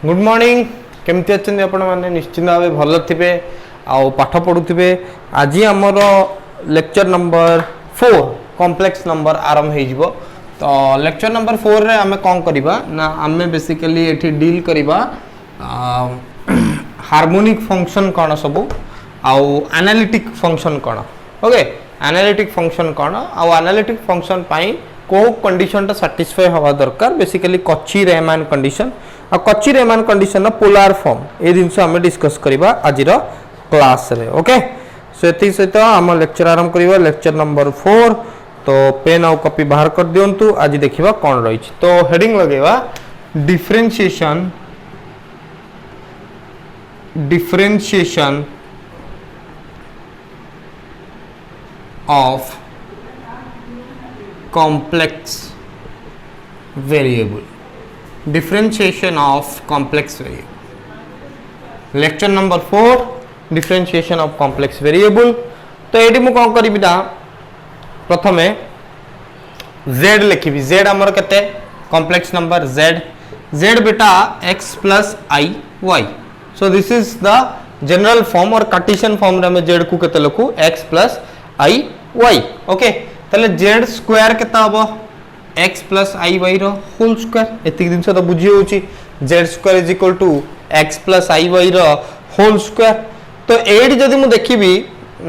good morning केमती अच्छा आपण मैंने निश्चित भाव भल थे आउ पाठ पढ़ुवे आज आमर लेक्चर नंबर 4 कॉम्प्लेक्स नंबर आरंभ हो तो लेक्चर नंबर 4 रे आमे कौन करबा ना आमे बेसिकली एठी डील करबा हार्मोनिक फंक्शन कौन सब आउ एनालिटिक फंक्शन कौन ओके एनालिटिक फंक्शन कौन आउ एनालिटिक फंक्शन पाई को कंडीशन टा सैटिस्फाई हवा दरकार बेसिकली कच्ची रेमान कंडीशन आ कच्ची रेमान कंडीशन पोलार फॉर्म ए जिनस आम डिस्कस करबा आज क्लास रे ओके सो एति सहित आम लेक्चर आरंभ करबा लेक्चर नंबर 4 तो पेन और कॉपी बाहर कर दियंतु आज देखिबा कोन रही तो हेडिंग लगेबा differentiation of complex variable differentiation of complex variable lecture number 4 differentiation of complex variable तो एटी मु कौन करी ना प्रथमे z लिखी z आमर केते complex number z बेटा x plus i y so this is the general form और कार्टेशियन फॉर्म रे हम z को केते लिखु x plus i y okay ताले z स्क्वायर केता हबो x plus i y रो होल स्क्वायर एतिक दिन तो बुझी होची z स्क्वायर is equal to x plus i y रो होल स्क्वायर तो एडी जदी मु देखिबी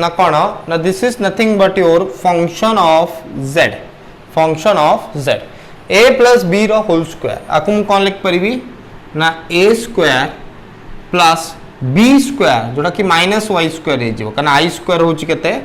ना कोन ना this is nothing but your function of z a plus b रो होल स्क्वायर आकु मु कोन लिख परिबी ना a स्क्वायर plus b स्क्वायर जोटा कि माइनस y स्क्वायर हे जिवो कना i स्क्वायर होची केते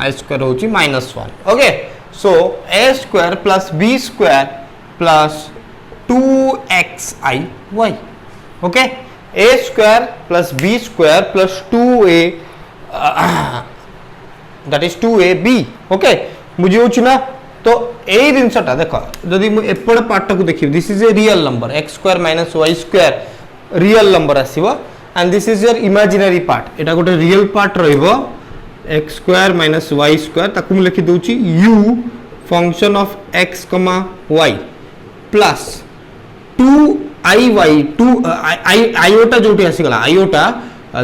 I square होची -1 okay so a square plus b square plus 2xi okay a square plus b square plus 2a that is 2ab okay बुझी होची ना तो ए जिनसटा देखो जदी मु एपड़ पार्ट को देखि this is a real number x square minus y square real number आसीबो and this is your imaginary part एटा गोटे रियल पार्ट रहइबो x square minus y square ताकु मु लिखि दोची u function of x comma y plus 2iy 2 iota जोटी आसी गला iota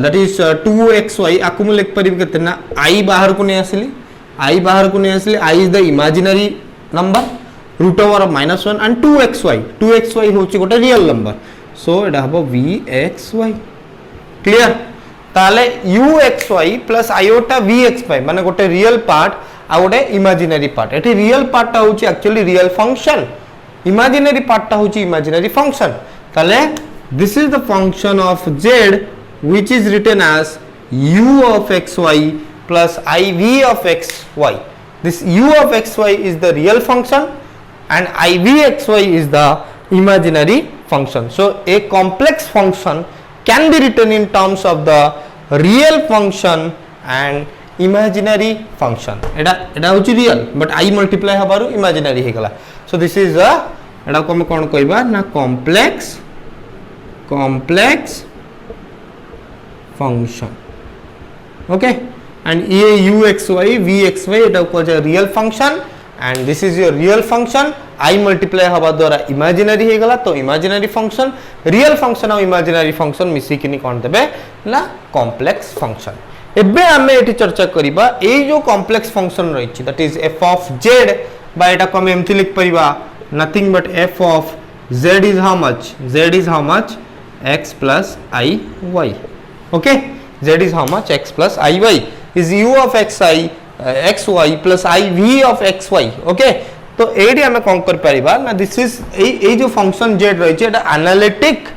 दैट इज 2xy आकु मु लिख परिबे केते ना i बाहर को नै आसली i बाहर को नै आसली i is the imaginary number root over of -1 and 2xy होची गोटे रियल नंबर सो एटा हबो vxy क्लियर ताले uxy प्लस आयोटा vxy माने गोटे रियल पार्ट आ गोटे इमेजिनरी पार्ट एठी रियल पार्ट ता होची actually real function imaginary part ता होची इमेजिनरी फंक्शन ताले this is the function of z which is written as u of xy plus iv of xy this u of xy is the real function and ivxy is the imaginary function so a complex function can be written in terms of the real function and imaginary function एटा होची real but i multiply हबारु imaginary हे गला so this is एटा को हम कोन कहबा ना complex function okay and ये uxy vxy एटा को real function and this is your real function i multiply हवा द्वारा इमेजिनरी हे गला तो इमेजिनरी फंक्शन रियल फंक्शन और इमेजिनरी फंक्शन मिसी किनी कोन देबे ना कॉम्प्लेक्स फंक्शन एबे हमें एठी चर्चा करिबा ए जो कॉम्प्लेक्स फंक्शन रहिछि that is f of z बा एटा को हम एमथि लिख परिबा nothing but f of z is how much x plus i y okay z is how much x plus i y is u of xi xy plus iv of xy okay तो AD हमें कौन कर परिबा ना this is ए जो function z रही एटा analytic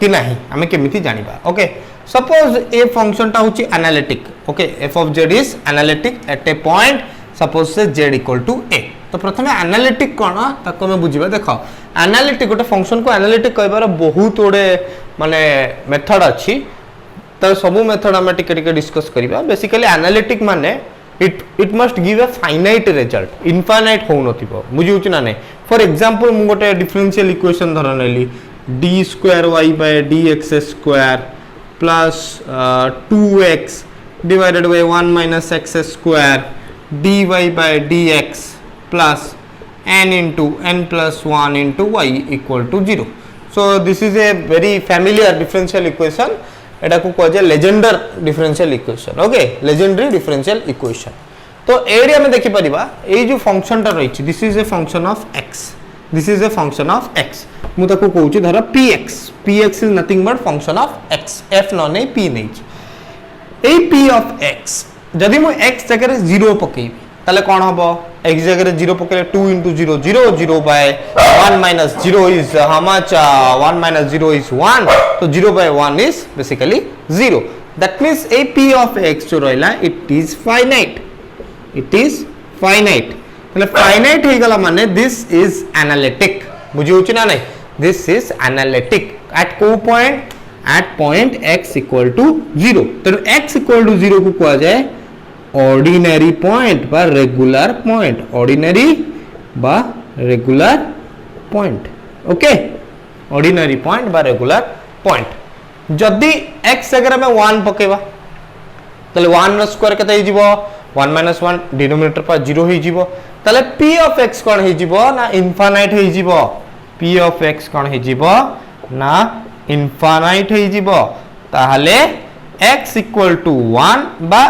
कि नहीं हमें केमिति जानिबा ओके सपोज ए फंक्शन टा होची analytic okay f of z is analytic at a point suppose say z equal to a तो प्रथमे एनालिटिक कोन ताको हम बुझिबा देखो एनालिटिक गोटे फंक्शन को एनालिटिक कहबार बहुत ओडे माने मेथड अछि त सब मेथड हम टिके टिके डिस्कस करिबा बेसिकली एनालिटिक माने it must give a finite result infinite हो नथिबो बुझि होची ना नै फॉर एग्जांपल मु गोटे डिफरेंशियल इक्वेशन धर नेली d square y by dx square plus 2x divided by 1 minus x square dy by dx plus n into n plus 1 into y equal to 0 so this is a very familiar differential equation एटा को कह जाए Legender differential equation okay legendary differential equation तो area में देखि परिबा ए जो function टा रही this is a function of x this is a function of x मु ताको कहूची धर px is nothing but function of x f न नै p नै ए p ऑफ x जदि मु x जगह रे 0 पकेबी ताले कोन हबो x जगह रे 0 पकेले 2 into 0 0 0 by 1 minus 0 is how much 1 minus 0 is 1 so 0 by 1 is basically 0 that means a p of x जो रहला it is finite मतलब finite हे गला माने this is analytic बुझी होची ना नहीं this is analytic at को point at point x equal to 0 तो x equal to 0 को कहा जाए ऑर्डिनरी पॉइंट बा रेगुलर पॉइंट ऑर्डिनरी बा regular point okay ordinary point बा रेगुलर पॉइंट जदी x जगह में 1 पकेबा तले 1 रो स्क्वायर केते हिजिबो 1 minus 1 डिनोमिनेटर पर 0 हिजिबो तले p of x कोन हिजिबो ना इनफाइनाइट हिजिबो p of x कोन हिजिबो ना इनफाइनाइट हिजिबो ताहले x equal to 1 बा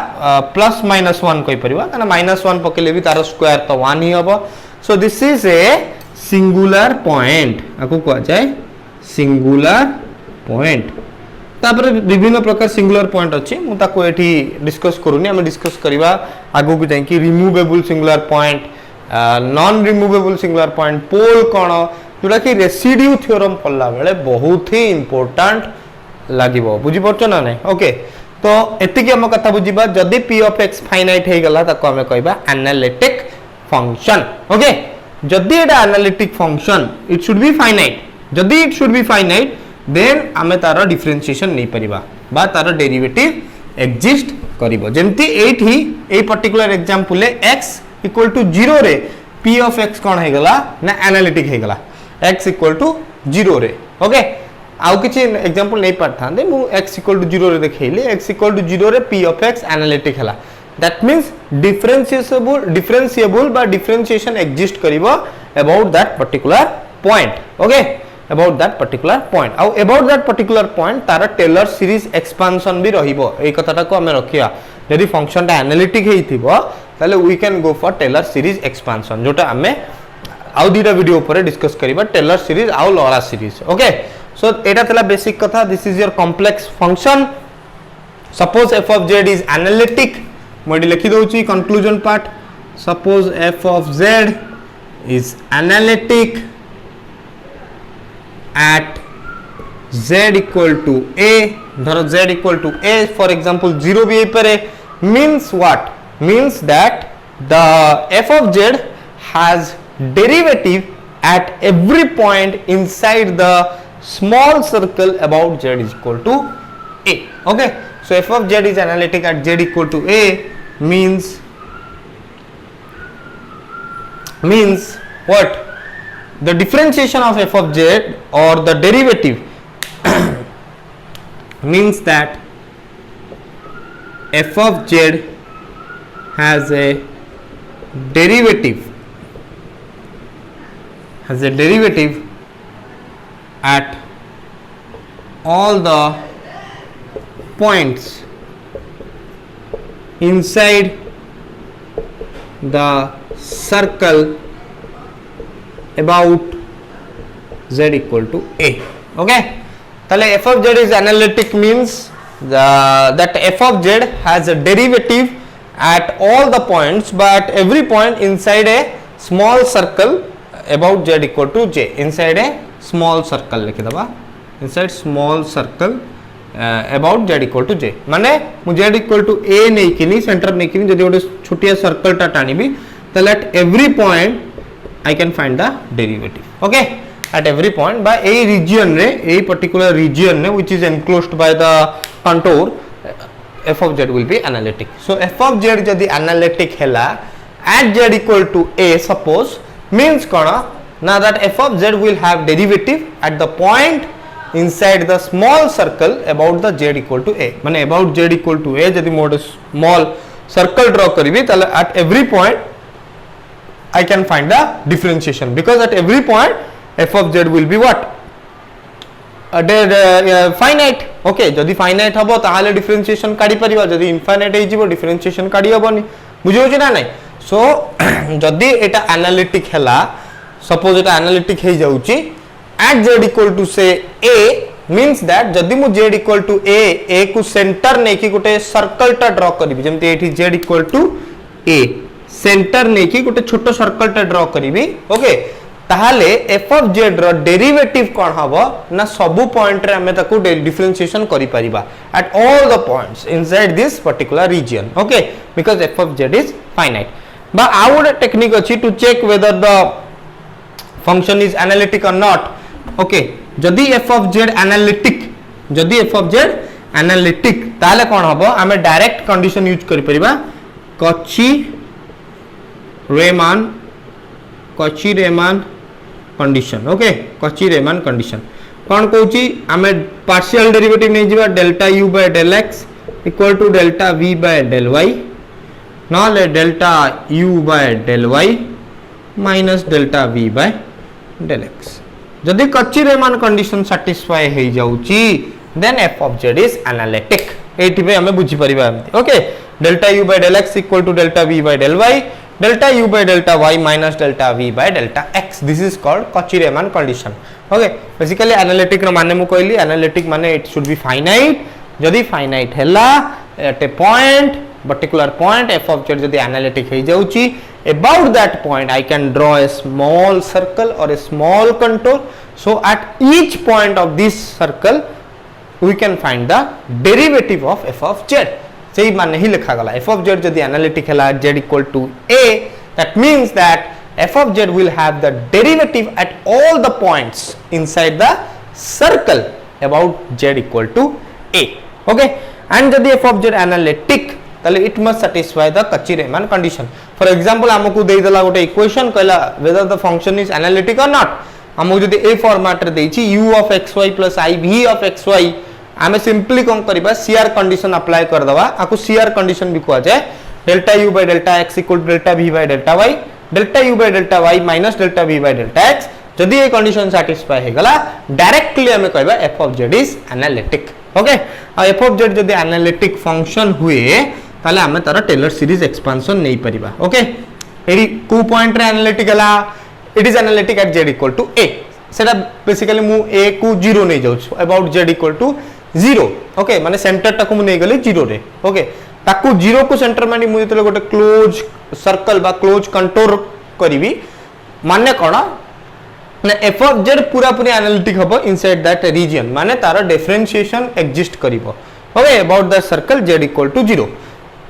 प्लस माइनस 1 कोइ परिबा काना माइनस 1 पकेले भी तार स्क्वायर तो 1 ही हबो so this is a singular point आको कह जाय सिंगुलर पॉइंट तापर विभिन्न प्रकार सिंगुलर पॉइंट अछि मु ताको एठी डिस्कस करूनी हम डिस्कस करबा आगो को जाय कि removable singular point non removable singular point pole कोन जोटा कि रेसिड्यू थ्योरम पल्ला बेले बहुत ही इंपोर्टेंट लागिबो बुझी परछो ना नहीं ओके तो एतिके हम कथा बुझीबा जदी p of x फाइनाइट हे गला ताको हमें कहबा एनालिटिक फंक्शन ओके जदी एटा analytic function it should be finite जदी it should be finite then हमें तार डिफरेंशिएशन नै परिबा बा तार डेरिवेटिव एग्जिस्ट करिवो जेंति एठी ए पर्टिकुलर एग्जांपल ले x इक्वल टू 0 रे p of x कोन हे गला ना एनालिटिक हे गला x इक्वल टू 0 रे ओके आउ किछि एग्जांपल नै पड़थांदे मु x इक्वल टू 0 रे देखैली x इक्वल टू 0 रे p of x एनालिटिक हला दैट मींस डिफरेंशिएबल बा डिफरेंशिएशन एग्जिस्ट करिवो about that particular point okay about that particular point आउ अबाउट दैट पर्टिकुलर पॉइंट तार टेलर सीरीज एक्सपेंशन भी रहिबो ए कथाटा को हमें रखिया यदि फंक्शन ता एनालिटिक हेइथिबो ताले we can go for Taylor series expansion जोटा हमें आउ दीटा वीडियो ऊपर डिस्कस करिबा टेलर सीरीज आउ लॉरा सीरीज ओके सो एटा तला बेसिक कथा this is your complex function suppose f of z is analytic मोडी लिखि दोची conclusion part suppose f of z is analytic at z equal to a धरो z equal to a for example 0 भी पर means what means that the f of z has derivative at every point inside the small circle about z is equal to a okay so f of z is analytic at z equal to a means what the differentiation of f of z or the derivative means that f of z has a derivative at all the points inside the circle about z equal to a okay tale f of z is analytic means that f of z has a derivative at all the points but every point inside a small circle about z equal to j inside a small circle लिखि दबा inside small circle about z equal to j माने मु z equal to a नै किनी centre नै किनी जदि ओटे छोटिया सर्कल टा टानिबी तले at every point I can find the derivative okay at every point by a region रे a particular region ने which is enclosed by the contour f of z will be analytic so f of z जदि analytic हैला at z equal to a suppose means कौन now that f of z will have derivative at the point inside the small circle about the z equal to a माने about z equal to a जदि mode small circle draw करिबी तले at every point I can find the differentiation because at every point f of z will be what finite okay जदि finite हबो ताहाले differentiation काढी परिबा जदि infinite हे जिवो differentiation काढी हबोनी बुझि होछि ना नै सो जदि एटा एनालिटिक हैला सपोज एटा एनालिटिक हे जाउची at z equal to say a means that जदि मु z इक्वल टू a को सेंटर नै कि गोटे सर्कल टा ड्रा करबी जेमति एठी z equal to a centre नै कि गोटे छोटो सर्कल टा ड्रा करबी ओके ताहाले f of z रो डेरिवेटिव कोन हबो ना सबु पॉइंट रे हमें ताको डिफरेंशिएशन करि परिबा at all the points inside this particular region okay because f of z is finite बा आउट टेक्निक अछि to check whether the function is analytic or not okay जदि f of z एनालिटिक ताले कोन हबो हमें direct condition use करि परिबा Cauchy Riemann condition okay Cauchy Riemann condition कौन कहूची आमे पार्शियल डेरिवेटिव नहीं जीवा delta u by del x equal to delta v by del y नले delta u by del y minus delta v by del x जदि Cauchy Riemann condition satisfy हे जाउची then f of z is analytic एठी पे हमें बुझी परिबा okay delta u by del x equal to delta v by del y delta u by delta y minus delta v by delta x this is called Cauchy-Riemann condition okay basically analytic रो माने मु कहली analytic माने it should be finite जदि finite हैला at a point particular point f of z जदि analytic हे जाउची about that point I can draw a small circle or a small contour so at each point of this circle we can find the derivative of f of z सही माने ही लिखा गला f of z जदि analytic हैला z equal to a that means that f of z will have the derivative at all the points inside the circle about z equal to a okay and जदि f of z analytic ताले it must satisfy the Cauchy-Riemann condition for example हमकु देई देला गोटे equation कहला whether the function is analytic or not हमकु जदि a format रे देइछि u of xy plus i v of xy आमे simply कोन करबा CR condition apply कर दवा आकु सीआर कंडीशन भी कहआ जाय delta u by delta x equal to delta v by delta y delta u by delta y minus delta v by delta x जदि ये condition satisfy हे गला directly हमें कहबा f of z is analytic okay आ f of z जदि analytic function हुए ताले हमें तार टेलर सीरीज एक्सपेंशन नहीं परिबा ओके एडी को पॉइंट रे एनालिटिक हला it is analytic at z equal to a सेटा बेसिकली मु a को 0 नहीं जाउ about z equal to 0 okay माने सेंटर टाको मु नै गली 0 रे ओके ताको 0 को सेंटर माने मु जतले गोटे क्लोज सर्कल बा क्लोज कंटूर करबी माने कोन ना f of z पूरा पूरी एनालिटिक हबो इनसाइड दैट रीजन माने तार डिफरेंशिएशन एग्जिस्ट करिवो okay about the circle z equal to 0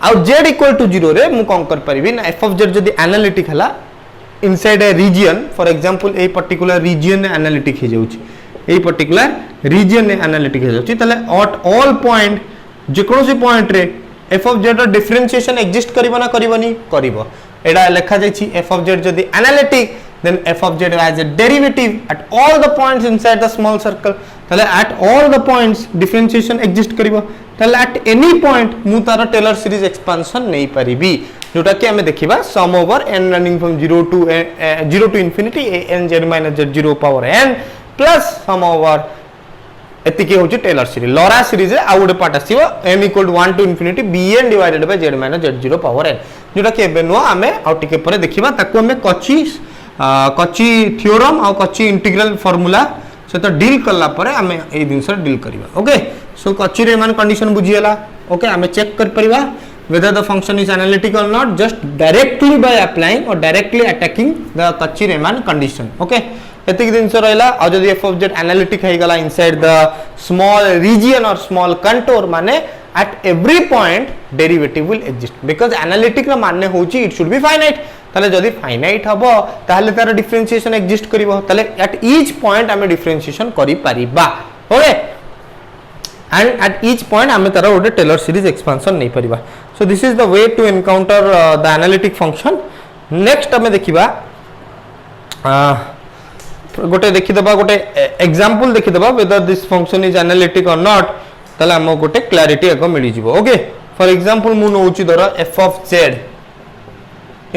आ z इक्वल टू 0 रे मु कोन कर परिबी ना f of z जदी एनालिटिक हला inside a region for example a particular region analytic हे जाउची ए पर्टिकुलर रीजन एनालिटिक हे जाउची तले एट ऑल पॉइंट जे कोनोसी पॉइंट रे f of z रो डिफरेंशिएशन एग्जिस्ट करिवो ना करिवोनी करिवो एडा लेखा जायछि f of z जदी analytic then f of z has a derivative at all the points inside the small circle तले at all the points differentiation exist करिवो तले at any point मु तार टेलर सीरीज एक्सपेंशन नहीं परिबी जोटा कि हमें देखिबा sum over n running from 0 to infinity n z minus z0 power n plus sum over एतिके होची टेलर सीरीज लॉरा सीरीज रे आ गुडे पार्ट आसीबो m equal to 1 to infinity bn divided by z minus z0 power n जोटा कि एबे नो हमें आ टिके परे देखिबा ताको हमें कॉची थ्योरम और कॉची इंटीग्रल फार्मूला से तो डील करला परे हमें ए दिनस डील करबा ओके सो Cauchy-Riemann कंडीशन बुझियला ओके हमें चेक कर परिबा whether the function is analytic or not just directly by applying or directly attacking the Cauchy-Riemann condition okay एतिक दिन से रहला और जदी f of z एनालिटिक हे गला इनसाइड द स्मॉल रीजन और स्मॉल कंटूर माने at every point derivative will exist because analytic रा माने होची it should be finite ताले जदी फाइनाइट हबो ताले तार डिफरेंशिएशन एग्जिस्ट करिवो ताले at each point हमें डिफरेंशिएशन करि परिबा okay and at each point हमें तार ओडे टेलर सीरीज एक्सपेंशन नहीं परिबा so this is the way to encounter the analytic function next हमें देखिबा गोटे देखि दबा गोटे एग्जांपल देखि दबा whether this function is analytic or not ताले हम गोटे क्लैरिटी एगो मिली जिवो ओके फॉर एग्जांपल मु नउची धर f of z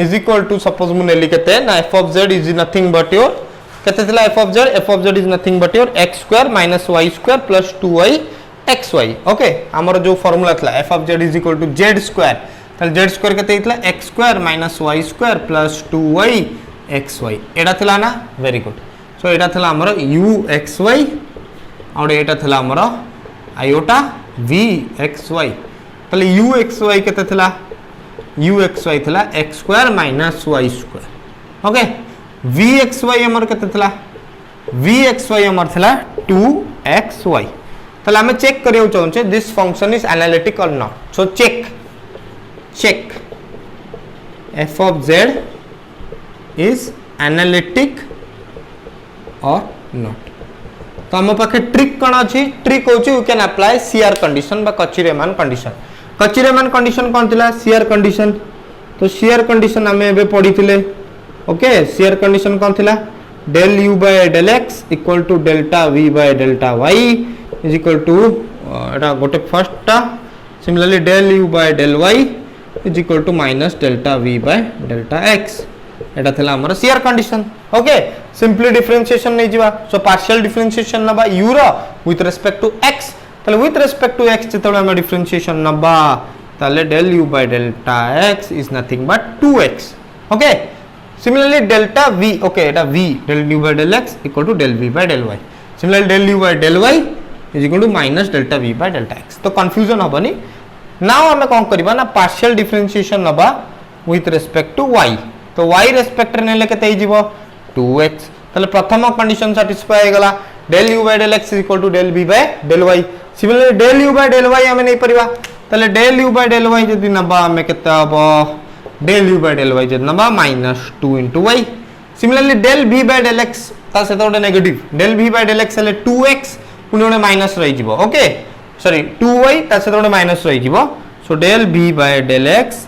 is equal to suppose मु नेली केते ना f of z is nothing but your केते थिला f of z is nothing but your x square minus y square plus 2y xy okay हमर जो formula थिला f of z is equal to z square ताले z square केते हितला x square minus y square plus 2y xy एडा थिला ना very good so एडा थिला हमर uxy और एटा थिला हमर आयोटा vxy ताले uxy केते थिला uxy थिला x square minus y square okay vxy हमर केते थिला vxy हमर थिला 2xy ताले हमें चेक करियो चाहछे this function is analytic or not so check f of z is analytic or not तो हम पाखे ट्रिक कौन अच्छी ट्रिक होची you can apply CR condition बा कचिरेमान कंडीशन कौन थिला सीआर कंडीशन तो सीआर कंडीशन हमें एबे पढ़ी थिले ओके सीआर कंडीशन कौन थिला del u by del x equal to delta v by delta y is equal to एटा गोटे फर्स्ट टा similarly del u by del y is equal to minus delta v by delta x एटा थिला हमर CR condition okay simply differentiation नै जिवा so partial differentiation नबा u रो with respect to x तले विथ रिस्पेक्ट टू x जेतले हम डिफरेंशिएशन नबा तले del u by delta x is nothing but 2x okay similarly delta v okay Etah v del u by del x equal to del v by del y similarly del u by del y is equal to minus delta v by delta x तो confusion हबनी now हमें कोन करबा ना partial differentiation नबा with respect to y तो y respect रे नेले केते हिजिवो 2x तले प्रथम कंडीशन सैटिस्फाई हे गला del u by del x is equal to del v by del y similarly del u by del y हमें नै परिबा तले del u by del y जदि नबा हमें केते हबो del u by del y जदि नबा -2 into y similarly del v by del x ता से तो negative del v by del x ले 2x पुनी ओने माइनस रही जिवो ओके सॉरी 2y ता से तो माइनस रही जिवो सो del v by del x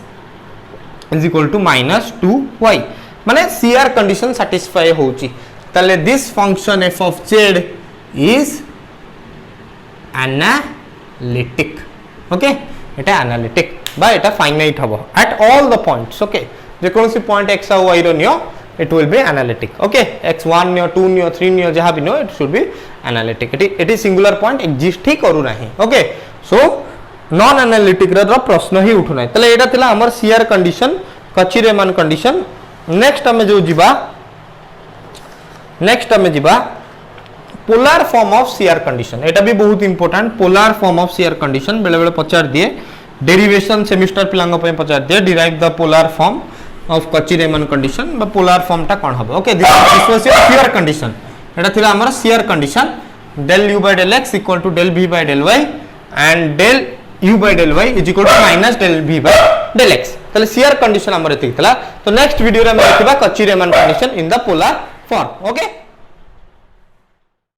is equal to -2y माने CR कंडीशन सैटिस्फाई होची तले this function f of z is analytic okay एटा एनालिटिक बा एटा फाइनाइट हबो at all the points okay जे कोनसी पॉइंट x और y रो नियो it will be analytic okay x1 नियो 2 नियो 3 नियो जहां भी नियो it should be analytic एटी सिंगुलर पॉइंट एग्जिस्ट ही करू नाही ओके सो नॉन एनालिटिक रो प्रश्न ही उठु नाही तले एटा थिला हमर सीआर कंडीशन कचिरेमान कंडीशन नेक्स्ट हमें जो जिबा polar form of CR condition एटा भी बहुत important polar form of CR condition बेले बेले पचार दिए डेरिवेशन सेमिस्टर पिलांग पे पचार दिए derive the polar form of Cauchy Riemann condition बा पोलर फॉर्म टा कोन हबो okay this was your CR condition एटा थिला हमर CR condition del u by del x equal to del v by del y and del u by del y is equal to minus del v by del x तले CR condition हमर एतिक थिला तो next video रे हम देखिबा Cauchy Riemann condition in the polar form okay